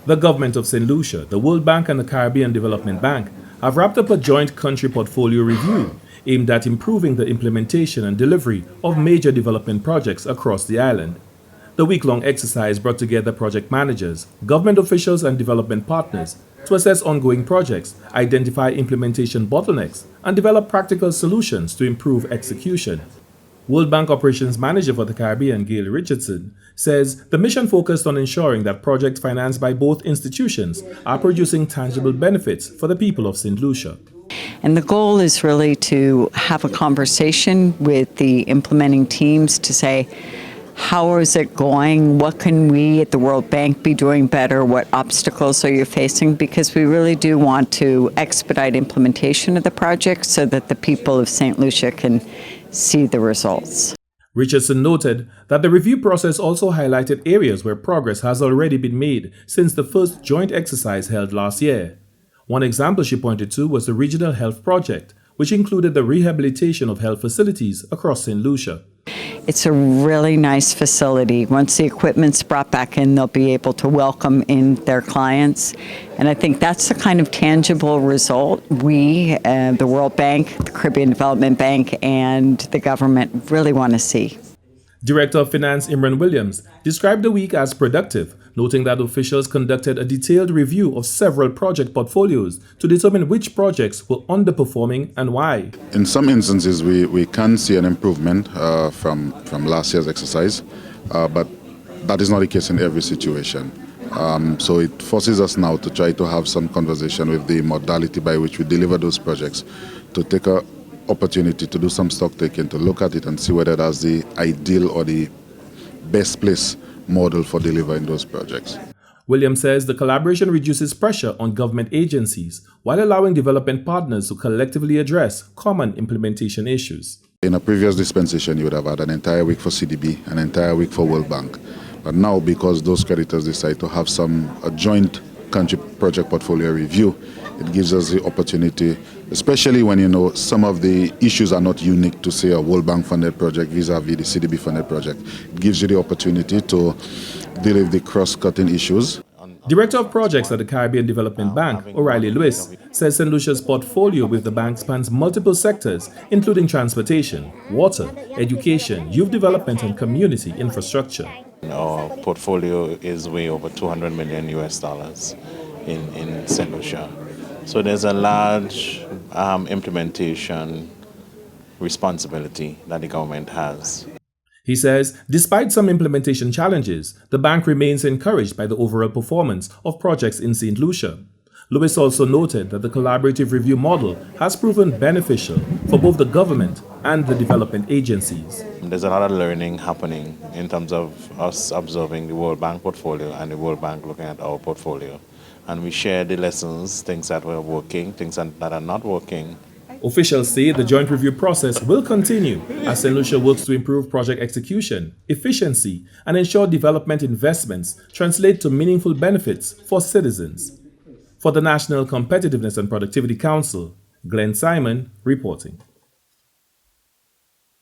The Government of Saint Lucia, the World Bank and the Caribbean Development Bank have wrapped up a joint country portfolio review aimed at improving the implementation and delivery of major development projects across the island. The week-long exercise brought together project managers, government officials and development partners to assess ongoing projects, identify implementation bottlenecks, and develop practical solutions to improve execution. World Bank Operations Manager for the Caribbean, Gail Richardson, says the mission focused on ensuring that projects financed by both institutions are producing tangible benefits for the people of Saint Lucia. And the goal is really to have a conversation with the implementing teams to say, how is it going? What can we at the World Bank be doing better? What obstacles are you facing? Because we really do want to expedite implementation of the project so that the people of St. Lucia can see the results. Richardson noted that the review process also highlighted areas where progress has already been made since the first joint exercise held last year. One example she pointed to was the Regional Health Project, which included the rehabilitation of health facilities across St. Lucia. It's a really nice facility. Once the equipment's brought back in, they'll be able to welcome in their clients. And I think that's the kind of tangible result we, the World Bank, the Caribbean Development Bank, and the government really want to see. Director of Finance Imran Williams described the week as productive, noting that officials conducted a detailed review of several project portfolios to determine which projects were underperforming and why. In some instances, we can see an improvement from last year's exercise, but that is not the case in every situation. So it forces us now to try to have some conversation with the modality by which we deliver those projects, to take a opportunity to do some stock taking, to look at it and see whether that's the ideal or the best place model for delivering those projects. Williams says the collaboration reduces pressure on government agencies while allowing development partners to collectively address common implementation issues. In a previous dispensation, you would have had an entire week for CDB, an entire week for World Bank. But now, because those creditors decide to have a joint country project portfolio review, it gives us the opportunity, especially when some of the issues are not unique to, say, a World Bank funded project vis-a-vis the CDB funded project. It gives you the opportunity to deal with the cross-cutting issues. Director of Projects at the Caribbean Development Bank, O'Reilly Lewis, says St. Lucia's portfolio with the bank spans multiple sectors, including transportation, water, education, youth development, and community infrastructure. Our portfolio is way over $200 million in St. Lucia. So there's a large implementation responsibility that the government has. He says, despite some implementation challenges, the bank remains encouraged by the overall performance of projects in St. Lucia. Lewis also noted that the collaborative review model has proven beneficial for both the government and the development agencies. There's a lot of learning happening in terms of us observing the World Bank portfolio and the World Bank looking at our portfolio. And we share the lessons, things that were working, things that are not working. Officials say the joint review process will continue as St. Lucia works to improve project execution, efficiency, and ensure development investments translate to meaningful benefits for citizens. For the National Competitiveness and Productivity Council, Glenn Simon reporting.